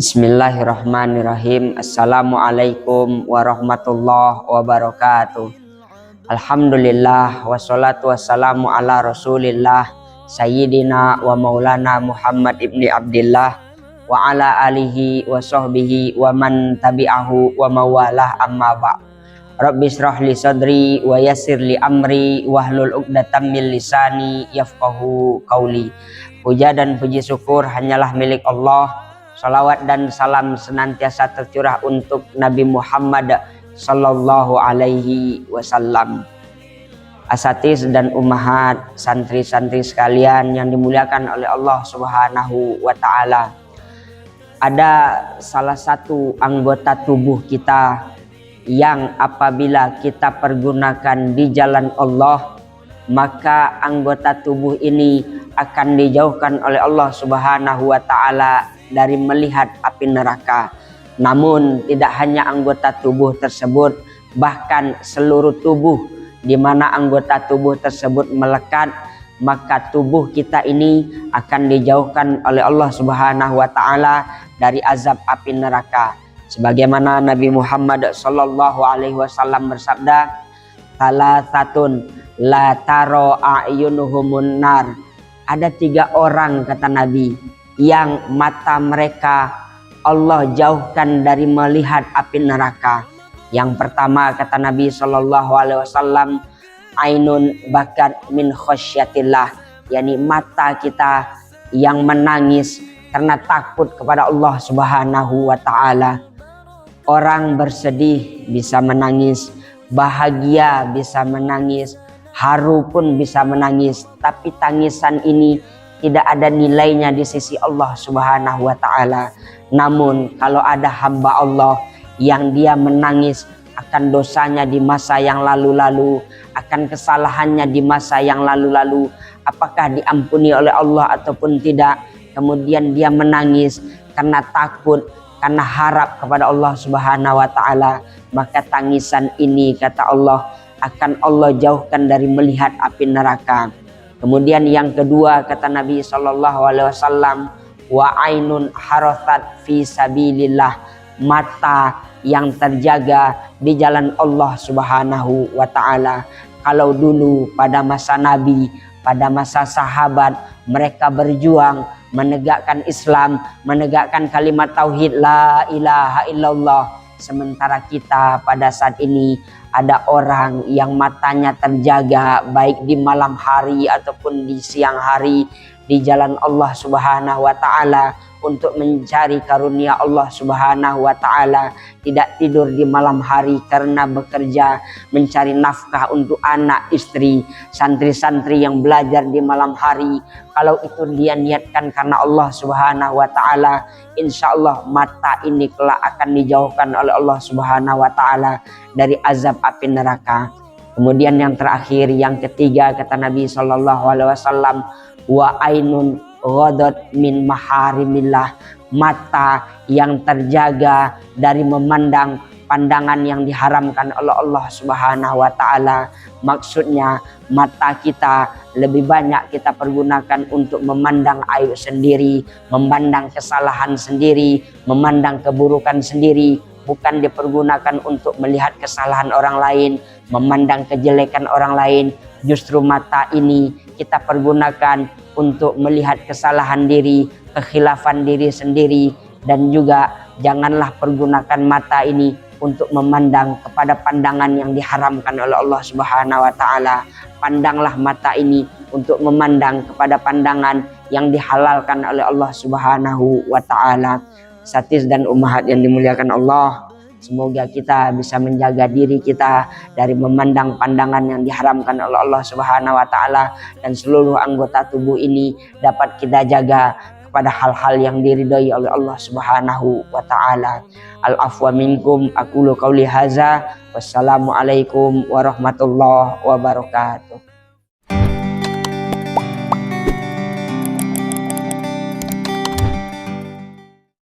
Bismillahirrahmanirrahim. Assalamualaikum warahmatullahi wabarakatuh. Alhamdulillah wassalatu wassalamu ala rasulillah Sayyidina wa maulana Muhammad ibni Abdillah wa ala alihi wa sahbihi wa man tabi'ahu wa mawalah amma ba'. Rabbi shrah li sadri wa yassir li amri wahlul 'uqdatam min lisani yafqahu qauli. Puja dan puji syukur hanyalah milik Allah. Salawat dan salam senantiasa tercurah untuk Nabi Muhammad sallallahu alaihi wasallam. Asatiz dan ummahat, santri-santri sekalian yang dimuliakan oleh Allah Subhanahu wa taala. Ada salah satu anggota tubuh kita yang apabila kita pergunakan di jalan Allah, maka anggota tubuh ini akan dijauhkan oleh Allah Subhanahu wa taala dari melihat api neraka. Namun tidak hanya anggota tubuh tersebut, bahkan seluruh tubuh di mana anggota tubuh tersebut melekat, maka tubuh kita ini akan dijauhkan oleh Allah Subhanahu wa taala dari azab api neraka. Sebagaimana Nabi Muhammad sallallahu alaihi wasallam bersabda, "Salasatun la taro a'yunuhumun nar." Ada 3 orang, kata Nabi, yang mata mereka Allah jauhkan dari melihat api neraka. Yang pertama, kata Nabi sallallahu alaihi wasallam, ainun bakat min khosyatillah, yakni mata kita yang menangis karena takut kepada Allah Subhanahu wa taala. Orang bersedih bisa menangis, bahagia bisa menangis, haru pun bisa menangis, tapi tangisan ini tidak ada nilainya di sisi Allah Subhanahu wa taala. Namun kalau ada hamba Allah yang dia menangis akan dosanya di masa yang lalu-lalu, akan kesalahannya di masa yang lalu-lalu, apakah diampuni oleh Allah ataupun tidak, kemudian dia menangis karena takut, karena harap kepada Allah Subhanahu wa taala, maka tangisan ini, kata Allah, akan Allah jauhkan dari melihat api neraka. Kemudian yang kedua, kata Nabi sallallahu alaihi wasallam, wa ainun harasat fi sabilillah, mata yang terjaga di jalan Allah Subhanahu wa taala. Kalau dulu pada masa Nabi, pada masa sahabat, mereka berjuang menegakkan Islam, menegakkan kalimat tauhid la ilaha illallah. Sementara kita pada saat ini ada orang yang matanya terjaga baik di malam hari ataupun di siang hari di jalan Allah Subhanahu wa taala untuk mencari karunia Allah Subhanahu wa taala, tidak tidur di malam hari karena bekerja mencari nafkah untuk anak istri, santri-santri yang belajar di malam hari. Kalau itu dia niatkan karena Allah Subhanahu wa taala, insyaallah mata ini kelak akan dijauhkan oleh Allah Subhanahu wa taala dari azab api neraka. Kemudian yang terakhir, yang ketiga, kata Nabi sallallahu alaihi wasallam, wa ainun ghadat min maharimillah, mata yang terjaga dari memandang pandangan yang diharamkan oleh Allah Subhanahu wa taala. Maksudnya mata kita lebih banyak kita pergunakan untuk memandang aib sendiri, memandang kesalahan sendiri, memandang keburukan sendiri, bukan dipergunakan untuk melihat kesalahan orang lain, memandang kejelekan orang lain. Justru mata ini kita pergunakan untuk melihat kesalahan diri, kekhilafan diri sendiri, dan juga janganlah pergunakan mata ini untuk memandang kepada pandangan yang diharamkan oleh Allah Subhanahu wa taala. Pandanglah mata ini untuk memandang kepada pandangan yang dihalalkan oleh Allah Subhanahu wa taala. Satis dan ummahat yang dimuliakan Allah, semoga kita bisa menjaga diri kita dari memandang pandangan yang diharamkan oleh Allah Subhanahu wa taala, dan seluruh anggota tubuh ini dapat kita jaga kepada hal-hal yang diridhai oleh Allah Subhanahu wa taala. Al-afwa minkum, aqulu qauli hadza, wassalamu alaikum warahmatullahi wabarakatuh.